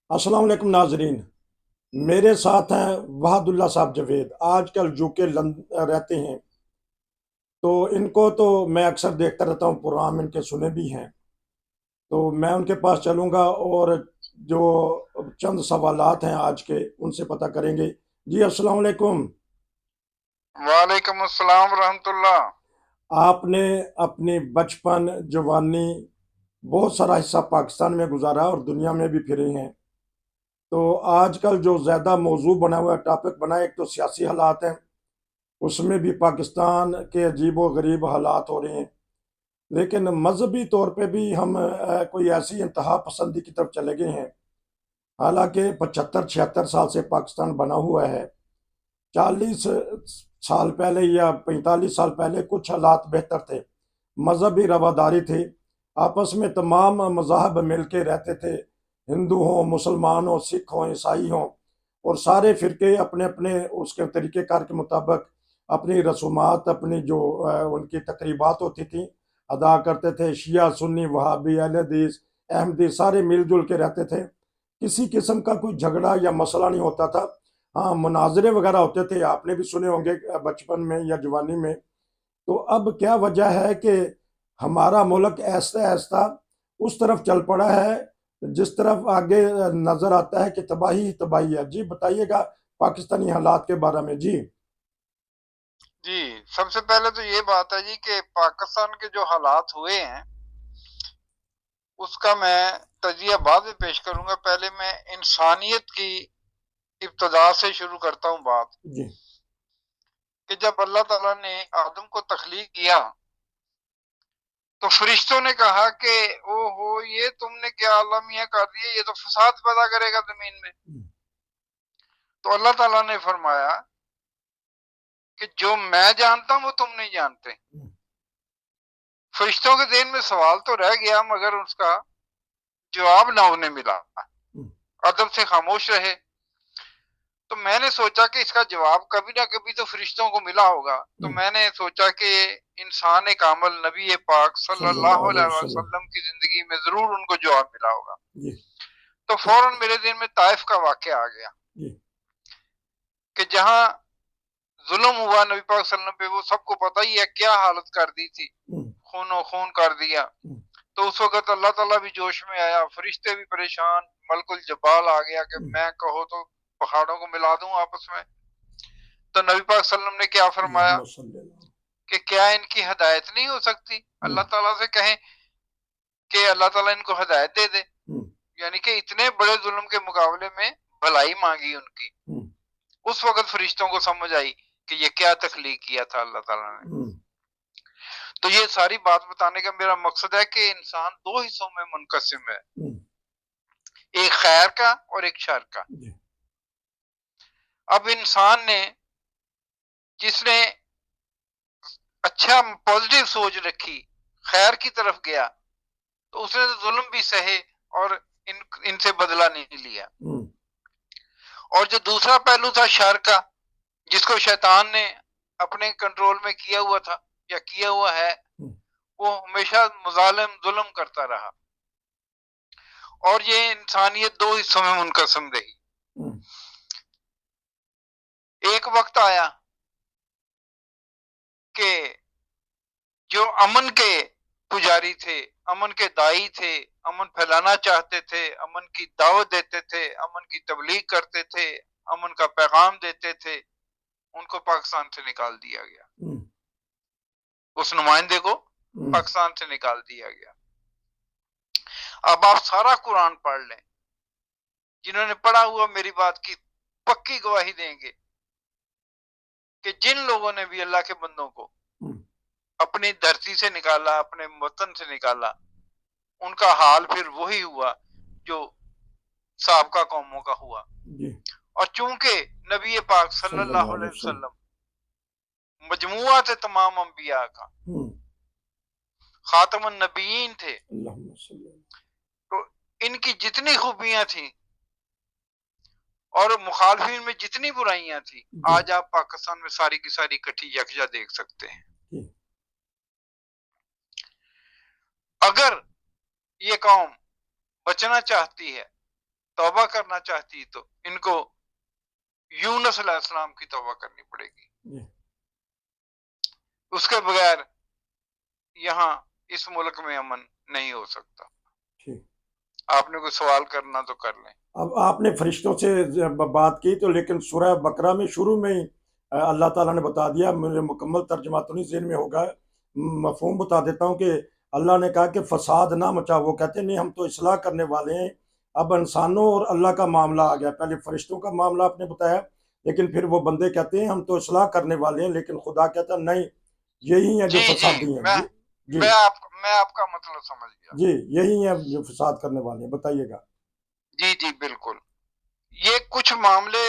अस्सलाम वालेकुम नाजरीन। मेरे साथ हैं वहादुल्ला साहब जवेद। आजकल यूके लंदन रहते हैं, तो इनको तो मैं अक्सर देखता रहता हूँ, प्रोग्राम इनके सुने भी हैं। तो मैं उनके पास चलूंगा और जो चंद सवालात हैं आज के, उनसे पता करेंगे। जी अस्सलाम वालेकुम। वालेकुम अस्सलाम रहमतुल्लाह। आपने अपनी बचपन, जवानी, बहुत सारा हिस्सा पाकिस्तान में गुजारा और दुनिया में भी फिरे हैं। तो आजकल जो ज़्यादा मौजू बना हुआ टॉपिक बना है, एक तो सियासी हालात हैं, उसमें भी पाकिस्तान के अजीब व गरीब हालात हो रहे हैं। लेकिन मजहबी तौर पे भी हम कोई ऐसी इंतहा पसंदी की तरफ चले गए हैं। हालांकि 75-76 साल से पाकिस्तान बना हुआ है। 40 साल पहले या 45 साल पहले कुछ हालात बेहतर थे। मजहबी रवादारी थी, आपस में तमाम मज़ाहब मिल के रहते थे। हिंदू हों, मुसलमान हों, सिख हों, ईसाई हों, और सारे फिरके अपने अपने उसके तरीक़ेकार के मुताबिक अपनी रसूमात, अपनी जो उनकी तकरीबात होती थी, अदा करते थे। शिया, सुन्नी, वहाबी, अहले हदीस, अहमदी, सारे मिलजुल के रहते थे। किसी किस्म का कोई झगड़ा या मसला नहीं होता था। हाँ, मुनाजरे वगैरह होते थे, आपने भी सुने होंगे बचपन में या जवानी में। तो अब क्या वजह है कि हमारा मुल्क ऐसा ऐसा उस तरफ चल पड़ा है, जिस तरफ आगे नजर आता है कि तबाही ही तबाही है। जी बताइएगा पाकिस्तानी हालात के बारे में। जी जी, सबसे पहले तो ये बात है जी कि पाकिस्तान के जो हालात हुए हैं उसका मैं तजिया बाद में पेश करूंगा। पहले मैं इंसानियत की इब्तदा से शुरू करता हूँ बात। जी कि जब अल्लाह ताला ने आदम को तख्लीक किया तो फरिश्तों ने कहा कि ओहो, ये तुमने क्या आलमिया कर दिया, ये तो फसाद पैदा करेगा जमीन में। तो अल्लाह ताला ने फरमाया कि जो मैं जानता हूं वो तुम नहीं जानते। फरिश्तों के दिल में सवाल तो रह गया मगर उसका जवाब ना उन्हें मिला, अदब से खामोश रहे। तो मैंने सोचा कि इसका जवाब कभी ना कभी तो फरिश्तों को मिला होगा। तो मैंने सोचा कि इंसान कामिल नबी पाक सल्लल्लाहु सल्लल्लाहु अलैहि अलैहि वसल्लम। वसल्लम की जिंदगी में जरूर उनको जवाब मिला होगा। जी तो फौरन मेरे दिल में ताइफ का वाकया आ गया जी कि जहां जुल्म हुआ नबी पाक सल्लल्लाहु अलैहि वसल्लम पे, वो सबको पता ही है क्या हालत कर दी थी, खूनो खून कर दिया। तो उस वक्त अल्लाह ताला भी जोश में आया, फरिश्ते भी परेशान, मलकुल जब्बाल आ गया कि मैं कहो तो पहाड़ों को मिला दूं आपस में। तो नबी पाक सल्लम ने क्या फरमाया अल्लाहुम्मा सल्ली अला। कि क्या इनकी हिदायत नहीं हो सकती। अल्लाह ताला से कहें कि अल्लाह ताला इनको हिदायत दे दे। यानी कि इतने बड़े जुल्म के मुकाबले में भलाई मांगी उनकी। उस वक्त फरिश्तों को समझ आई कि ये क्या तख्लीक किया था अल्लाह ताला ने। तो ये सारी बात बताने का मेरा मकसद है कि इंसान दो हिस्सों में मुनकसिम है, एक खैर का और एक शर का। अब इंसान ने, जिसने अच्छा पॉजिटिव सोच रखी, खैर की तरफ गया, तो उसने तो जुल्म भी सहे और इनसे बदला नहीं लिया। और जो दूसरा पहलू था शर का, जिसको शैतान ने अपने कंट्रोल में किया हुआ था या किया हुआ है, वो हमेशा मुजालिम जुल्म करता रहा। और ये इंसानियत दो हिस्सों में मुनकसम रही। एक वक्त आया कि जो अमन के पुजारी थे, अमन के दाई थे, अमन फैलाना चाहते थे, अमन की दावत देते थे, अमन की तबलीग करते थे, अमन का पैगाम देते थे, उनको पाकिस्तान से निकाल दिया गया। उस नुमाइंदे को पाकिस्तान से निकाल दिया गया। अब आप सारा कुरान पढ़ लें, जिन्होंने पढ़ा हुआ मेरी बात की पक्की गवाही देंगे कि जिन लोगों ने भी अल्लाह के बंदों को अपनी धरती से निकाला, अपने वतन से निकाला, उनका हाल फिर वही हुआ जो साबका कौमों का हुआ। और चूंकि नबी पाक सल्लल्लाहु अलैहि वसल्लम मजमुआ थे तमाम अंबिया का, खातमुन नबीयीन थे, तो इनकी जितनी खूबियां थी और मुखालफिन में जितनी बुराइयां थी, आज आप पाकिस्तान में सारी की सारी इकट्ठी यकजा देख सकते हैं। अगर ये कौम बचना चाहती है तौबा करना चाहती तो इनको यूनुस अलैहिस्सलाम की तौबा करनी पड़ेगी। जी उसके बगैर यहाँ इस मुल्क में अमन नहीं हो सकता। ठीक। आपने कोई सवाल करना तो कर लें। अब आपने फरिश्तों से बात की तो, लेकिन सूरह बकरा में शुरू में ही अल्लाह ताला ने बता दिया, मुझे मुकम्मल तर्जुमा तो नहीं ज़हन में होगा, मफहूम बता देता हूँ कि अल्लाह ने कहा कि फसाद ना मचाओ। वो कहते नहीं, हम तो इस्लाह करने वाले हैं। अब इंसानों और अल्लाह का मामला आ गया। पहले फरिश्तों का मामला आपने बताया, लेकिन फिर वो बंदे कहते हैं हम तो इस्लाह करने वाले हैं, लेकिन खुदा कहता नहीं, यही है जो जी, जी, फसादी हैं। मैं जी जी मैं आप मैं आपका मतलब समझ गया। जी, यही है जो फसाद करने वाले हैं। बताइएगा। जी, जी, बिल्कुल। ये कुछ मामले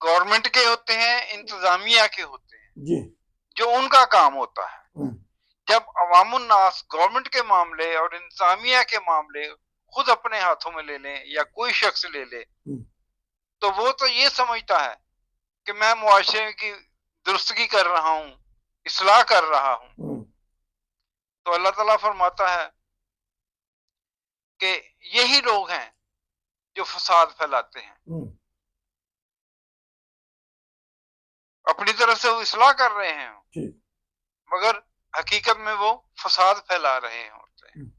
गवर्नमेंट के होते हैं, इंतज़ामिया के होते हैं, जी। जो उनका काम होता है। हम्म, जब अवामुन नास गवर्नमेंट के मामले और इंतज़ामिया के मामले खुद अपने हाथों में ले लें या कोई शख्स ले ले, हम्म, तो वो तो ये समझता है कि मैं मुआशरे की दुरुस्तगी कर रहा हूँ, इस्लाह कर रहा हूँ। हम्म, तो अल्लाह ताला फरमाता है कि यही लोग हैं जो फसाद फैलाते हैं। हम्म, अपनी तरफ से वो इस्लाह कर रहे हैं, ठीक। मगर हकीकत में वो फसाद फैला रहे होते हैं। हम्म।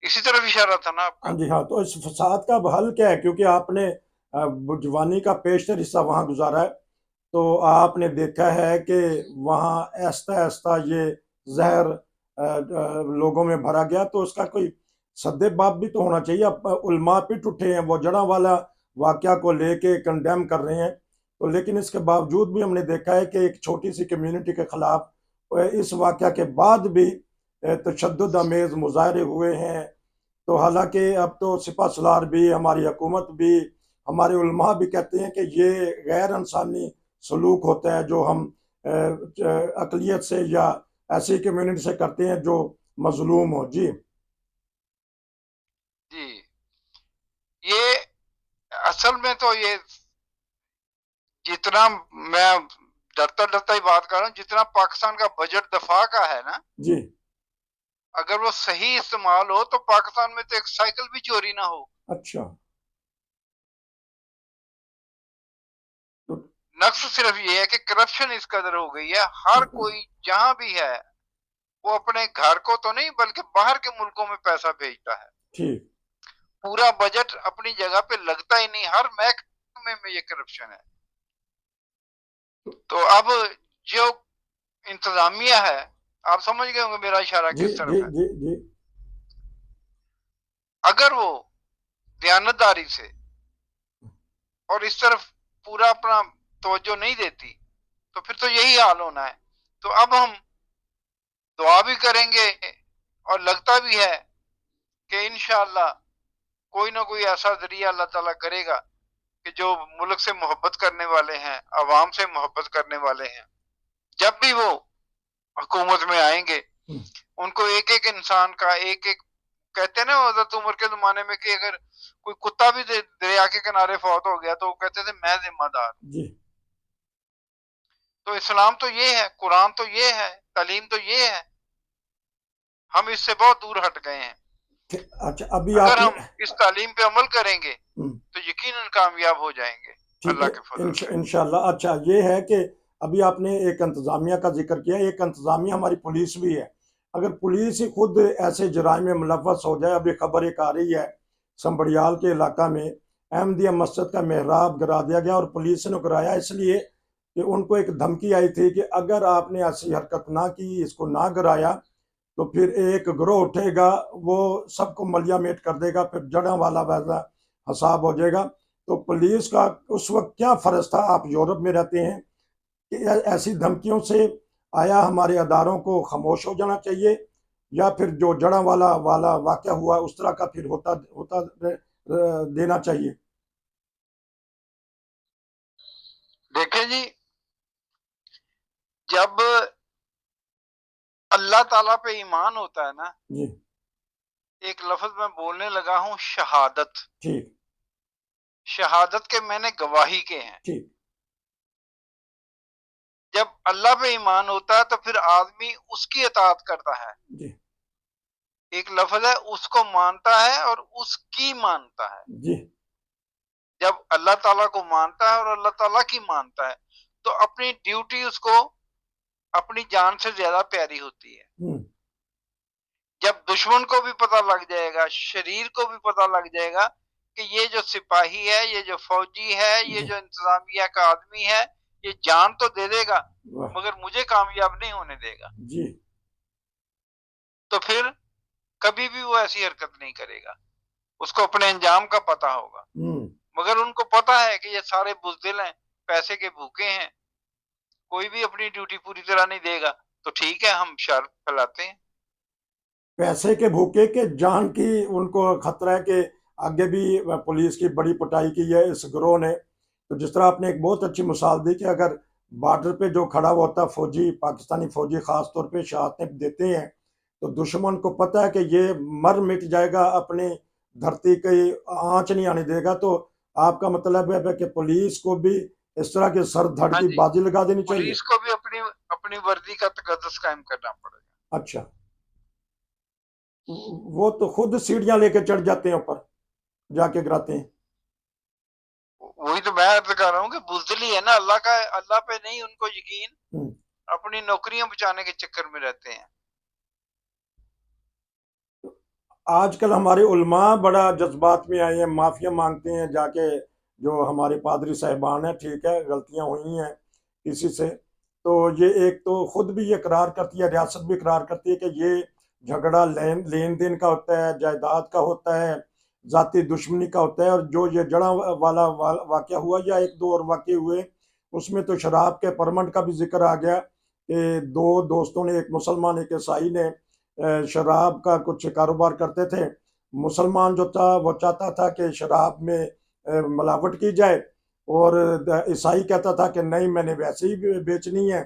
इसी तरफ इशारा था ना हाँ आपका? जी, हाँ। तो इस फसाद का अब हल क्या है? क्योंकि आपने जवानी का पेशतर हिस्सा वहाँ गुजारा है, तो आपने देखा है कि वहाँ ऐसा ऐसा ये जहर लोगों में भरा गया, तो उसका कोई सद्दे बाब भी तो होना चाहिए। अब उलमा पिट उठे हैं, वो जड़ा वाला वाकया को लेके कंडेम कर रहे हैं, तो लेकिन इसके बावजूद भी हमने देखा है कि एक छोटी सी कम्युनिटी के खिलाफ इस वाकया के बाद भी तशद्दुद आमेज मुजाहरे हुए हैं। तो हालांकि अब तो सिपह सलार भी, हमारी हुकूमत भी, हमारे उलमा भी कहते हैं कि ये गैर इंसानी सलूक होता है जो हम अकलियत से या ऐसी कम्युनिटी से करते हैं जो मजलूम हो। जी जी, ये असल में तो ये जितना मैं डरता-डरता ही बात कर रहा हूँ, जितना पाकिस्तान का बजट दफ़ा का है ना, जी। अगर वो सही इस्तेमाल हो तो पाकिस्तान में तो एक साइकिल भी चोरी ना हो। अच्छा। तो नक्स सिर्फ ये है कि करप्शन इस कदर हो गई है, हर कोई जहाँ भी है, वो अपने घर को तो नहीं बल्कि बाहर के मुल्कों में पैसा भेजता है। ठीक। पूरा बजट अपनी जगह पे लगता ही नहीं, हर महकमे में ये करप्शन है। तो अब जो इंतजामिया है, आप समझ गए होंगे मेरा इशारा जी किस जी तरफ है। जी जी। अगर वो दयानतदारी से और इस तरफ पूरा अपना तवज्जो नहीं देती, तो फिर तो यही हाल होना है। तो अब हम दुआ भी करेंगे और लगता भी है कि इंशाअल्लाह कोई ना कोई ऐसा जरिया अल्लाह ताला करेगा कि जो मुल्क से मोहब्बत करने वाले हैं, अवाम से मोहब्बत करने वाले हैं, जब भी वो हुकूमत में आएंगे, हम्म, उनको एक एक इंसान का एक एक, कहते हैं ना हजरत उमर के जमाने में कि अगर कोई कुत्ता भी दरिया के किनारे फौत हो गया तो वो कहते थे मैं जिम्मेदार हूं। जी। तो इस्लाम तो ये है, कुरान तो ये है, तालीम तो ये है। हम इससे बहुत दूर हट गए हैं। अच्छा, अभी अगर आपने। हम इस तालीम पे अमल करेंगे हम्म, तो यकीनन कामयाब हो जाएंगे ठीक है। अल्लाह के फजल से। इंशाल्लाह। अच्छा, ये है कि अभी आपने एक इंतज़ामिया का जिक्र किया। एक इंतज़ामिया हमारी पुलिस भी है। अगर पुलिस ही खुद ऐसे जराइम में मुलव्वस हो जाए, अभी खबर एक आ रही है संबड़ियाल के इलाका में अहमदिया मस्जिद का मेहराब गिरा दिया गया, और पुलिस ने गिराया इसलिए कि उनको एक धमकी आई थी कि अगर आपने ऐसी हरकत ना की, इसको ना गिराया, तो फिर एक ग्रोह उठेगा, वो सबको मलियामेट कर देगा, फिर जड़ा वाला वैसा हिसाब हो जाएगा। तो पुलिस का उस वक्त क्या फर्ज था? आप यूरोप में रहते हैं, कि ऐसी धमकियों से आया हमारे अदारों को खामोश हो जाना चाहिए, या फिर जो जड़ा वाला वाला वाक़या हुआ उस तरह का फिर होता होता देना चाहिए? देखें जी, जब अल्लाह ताला पे ईमान होता है ना, जी। एक लफ्ज मैं बोलने लगा हूं, शहादत। ठीक। शहादत के मैंने गवाही के हैं। ठीक। जब अल्लाह पे ईमान होता है तो फिर आदमी उसकी इताअत करता है। जी। एक लफ्ज है, उसको मानता है और उसकी मानता है। जी। जब अल्लाह ताला को मानता है और अल्लाह ताला की मानता है, तो अपनी ड्यूटी उसको अपनी जान से ज्यादा प्यारी होती है। हम्म। जब दुश्मन को भी पता लग जाएगा, शरीर को भी पता लग जाएगा कि ये जो सिपाही है, ये जो फौजी है, ये जी। जो इंतजामिया का आदमी है, ये जान तो दे देगा वाह। मगर मुझे कामयाब नहीं होने देगा, जी। तो फिर कभी भी वो ऐसी हरकत नहीं करेगा। उसको अपने अंजाम का पता होगा। हम्म। मगर उनको पता है कि ये सारे बुज़दिल हैं, पैसे के भूखे हैं, कोई भी अपनी ड्यूटी पूरी तरह नहीं देगा, तो ठीक है, हम शर फैलाते हैं। पैसे के भूखे के जान की उनको खतरा है कि आगे भी पुलिस की बड़ी पिटाई की है इस गिरोह ने। तो जिस तरह आपने एक बहुत अच्छी मिसाल दी कि अगर बॉर्डर पे जो खड़ा हुआ होता है फौजी, पाकिस्तानी फौजी खास तौर पे शहादतें देते हैं, तो दुश्मन को पता है कि ये मर मिट जाएगा, अपनी धरती की आंच नहीं आने देगा। तो आपका मतलब है कि पुलिस को भी इस तरह के सर धड़ हाँ की जी, बाजी लगा देनी चाहिए। पुलिस को भी अपनी अपनी वर्दी का तकद्दुस कायम करना पड़ेगा। अच्छा। वो तो खुद सीढ़ियां लेके चढ़ जाते हैं ऊपर, जाके गिराते हैं। वही तो मैं अर्ज कर रहा हूँ कि बुज़दिल ही है ना, अल्लाह का, अल्लाह पे नहीं उनको यकीन, हम्म। अपनी नौकरियां बचाने के चक्कर में रहते हैं। आजकल हमारे उलमा बड़ा जज्बात में आए हैं, माफिया मांगते हैं जाके। जो हमारे पादरी साहिबान हैं, ठीक है गलतियां हुई हैं किसी से, तो ये एक तो खुद भी ये इकरार करती है, रियासत भी इकरार करती है कि ये झगड़ा लेन लेन देन का होता है, जायदाद का होता है, जाति दुश्मनी का होता है। और जो ये जड़ा वाला वाकया हुआ या एक दो और वाकये हुए, उसमें तो शराब के परमंड का भी जिक्र आ गया कि दो दोस्तों ने, एक मुसलमान एक ईसाई ने, शराब का कुछ कारोबार करते थे। मुसलमान जो था वो चाहता था कि शराब में मिलावट की जाए, और ईसाई कहता था कि नहीं मैंने वैसे ही बेचनी है।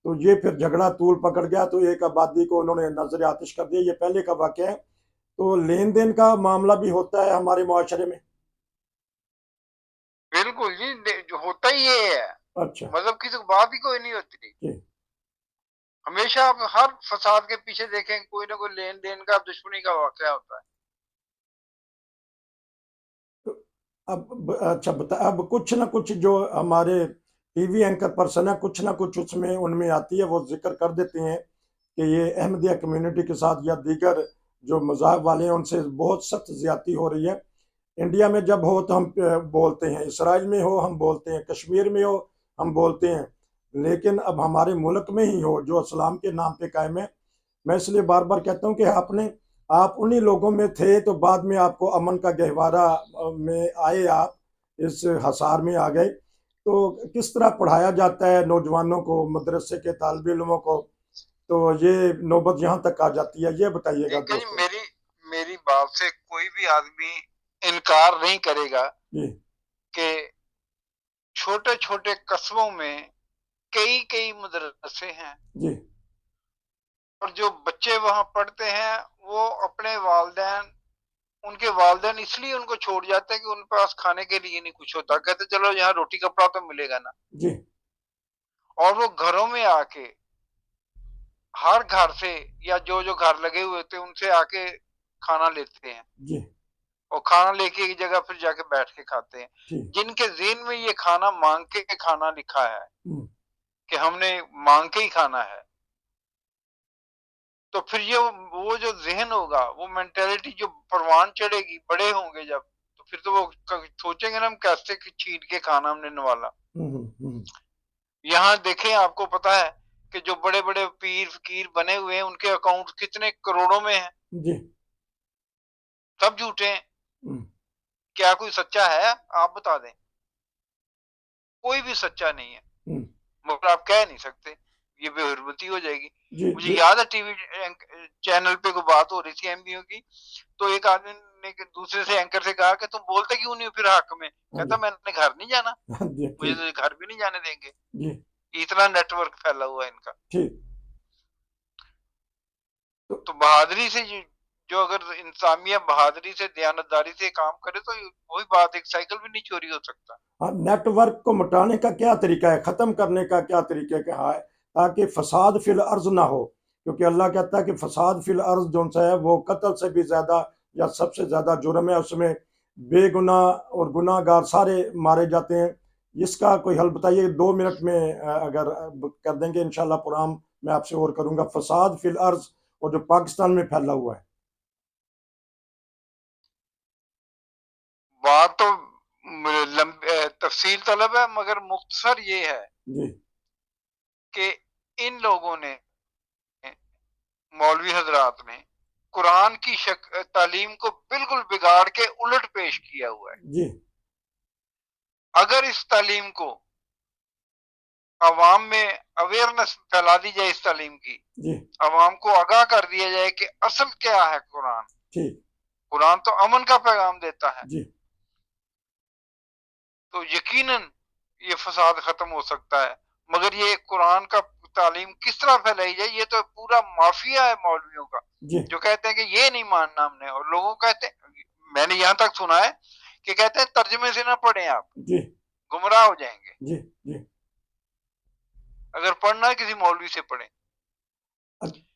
तो ये फिर झगड़ा तूल पकड़ गया, तो एक आबादी को उन्होंने नजर आतिश कर दिया। ये पहले का वाकया है। तो लेन देन का मामला भी होता है हमारे मुआशरे में। बिल्कुल जी, जो होता ही ये है, अच्छा। मजहब की तो बात ही कोई नहीं होती। जी। हमेशा आप हर फसाद के पीछे देखें, कोई ना कोई लेन देन का, दुश्मनी का वाकया होता है। तो अच्छा बता, अब कुछ ना कुछ जो हमारे टीवी एंकर पर्सन है, कुछ ना कुछ उसमें उनमें आती है, वो जिक्र कर देते हैं कि ये अहमदिया कम्युनिटी के साथ या दीगर जो मज़ाहब वाले हैं उनसे बहुत सख्त ज्यादती हो रही है। इंडिया में जब हो तो हम बोलते हैं, इसराइल में हो हम बोलते हैं, कश्मीर में हो हम बोलते हैं, लेकिन अब हमारे मुल्क में ही हो जो इस्लाम के नाम पे कायम है। मैं इसलिए बार बार कहता हूँ कि आप उन्हीं लोगों में थे, तो बाद में आपको अमन का गहवारा में आए, आप इस हसार में आ गए। तो किस तरह पढ़ाया जाता है नौजवानों को, मदरसे के तालिब इल्मों को, तो ये नौबत यहाँ तक आ जाती है, ये बताइएगा देखिए जी, दोस्तों। मेरी मेरी बात से कोई भी आदमी इनकार नहीं करेगा जी। कि छोटे छोटे कस्बों में कई कई मदरसे हैं, जी। और जो बच्चे वहां पढ़ते हैं वो अपने वालदेन, उनके वालदेन इसलिए उनको छोड़ जाते हैं कि उनके पास खाने के लिए नहीं कुछ होता, कहते चलो यहाँ रोटी कपड़ा तो मिलेगा ना। जी। और वो घरों में आके, हर घर से या जो जो घर लगे हुए थे उनसे आके खाना लेते हैं, जी। और खाना लेके एक जगह फिर जाके बैठ के खाते हैं। ठीक। जिनके ज़हन में ये खाना मांग के खाना लिखा है हम्म। कि हमने मांग के ही खाना है, तो फिर ये वो जो ज़हन होगा, वो मेंटालिटी जो परवान चढ़ेगी, बड़े होंगे जब, तो फिर तो वो सोचेंगे ना हम कैसे छीन के खाना हमने निवाला। हम्म। यहाँ देखें, आपको पता है कि जो बड़े बड़े पीर फकीर बने हुए हैं उनके अकाउंट कितने करोड़ों में हैं, जी। सब झूठे हैं। हम्म। क्या कोई सच्चा है? आप बता दें। कोई भी सच्चा नहीं है, हम्म। मगर आप कह नहीं सकते, ये बेहुरमती हो जाएगी। जी। मुझे जी। याद है टीवी चैनल पे कोई बात हो रही थी एमबीओ की, तो एक आदमी ने दूसरे से एंकर से कहा कि तुम बोलते क्यों नहीं हो फिर हक में? हाँ कहता जी। मैंने घर नहीं जाना, हाँ जी। मुझे ठीक। तो घर भी नहीं जाने देंगे। जी। इतना नेटवर्क फैला हुआ है इनका। ठीक। तो तो बहादुरी से जो अगर इंसानिया बहादुरी से, दयानतदारी से काम करे, तो वही बात, एक साइकिल भी नहीं चोरी हो सकता। हाँ, नेटवर्क को मिटाने का क्या तरीका है, खत्म करने का क्या तरीका है, ताकि फसाद फिल अर्ज ना हो। क्योंकि अल्लाह कहता है कि फसाद फिल अर्ज जो सा है वो कत्ल से भी ज्यादा या सबसे ज्यादा जुर्म है, उसमें बेगुनाह और गुनाहगार सारे मारे जाते हैं। इसका कोई हल बताइए 2 मिनट में, अगर कर देंगे इंशाल्लाह प्रोग्राम मैं आपसे और करूंगा। फसाद फिल अर्ज और जो पाकिस्तान में फैला हुआ है। बात तो तफसील तलब है, मगर मुख्तसर ये है जी कि इन लोगों ने, मौलवी हजरात ने, कुरान की तालीम को बिल्कुल बिगाड़ के उलट पेश किया हुआ है। जी अगर इस तालीम को अवाम में अवेयरनेस फैला दी जाए, इस तालीम की जी अवाम को आगाह कर दिया जाए कि असल क्या है कुरान। ठीक कुरान तो अमन का पैगाम देता है, जी तो यकीनन ये फसाद खत्म हो सकता है। मगर ये कुरान का तालीम किस तरह फैलाई जाए, ये तो पूरा माफिया है मौलवियों का, जी जो कहते हैं कि ये नहीं मानना हमने। और लोगों कहते हैं, मैंने यहां तक सुना है कि कहते हैं तर्जुमे से ना पढ़ें, आप जी गुमराह हो जाएंगे। जी जी अगर पढ़ना है किसी मौलवी से पढ़ें।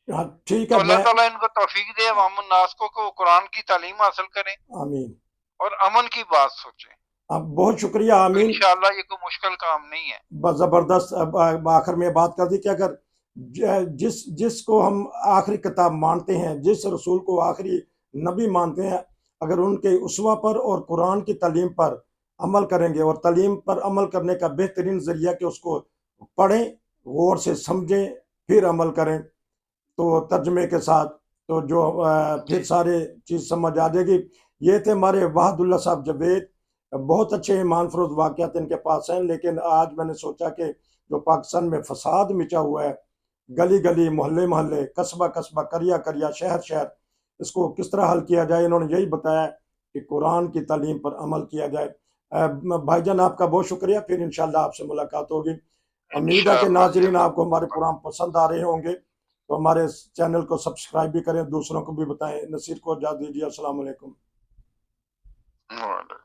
हाँ ठीक तो है। अल्लाह मैं ताला इनको तौफीक दे अवामुन नास को कि वो कुरान की तालीम हासिल करें आमीन। और अमन की बात सोचें। अब बहुत शुक्रिया, तो आमीन। इंशाअल्लाह ये कोई मुश्किल काम नहीं है। बस जबरदस्त। अब आखिर में बात कर दी कि अगर जिसको हम आखिरी किताब मानते हैं, जिस रसूल को आखिरी नबी मानते हैं, अगर उनके उसवा पर और कुरान की तालीम पर अमल करेंगे, और तालीम पर अमल करने का बेहतरीन जरिया कि उसको पढ़ें, गौर से समझें, फिर अमल करें, तो तर्जमे के साथ, तो जो फिर सारे चीज़ समझ आ जाएगी। ये थे हमारे वाहदुल्ला साहब जवेद। बहुत अच्छे ईमान फरोज वाक़यात इनके पास हैं, लेकिन आज मैंने सोचा कि जो पाकिस्तान में फसाद मचा हुआ है, गली गली, मोहल्ले मोहल्ले, कस्बा कस्बा, करिया करिया, शहर शहर, इसको किस तरह हल किया जाए, इन्होंने यही बताया कि कुरान की तालीम पर अमल किया जाए। भाईजान आपका बहुत शुक्रिया, फिर इंशाल्लाह आपसे मुलाकात होगी। उम्मीद है कि इंशाअल्लाह जी, नाजरीन आपको हमारे प्रोग्राम पसंद आ रहे होंगे, तो हमारे चैनल को सब्सक्राइब भी करें, दूसरों को भी बताएं। नसीर को इजाज़त दीजिए। अस्सलाम वालेकुम। अल्लाह।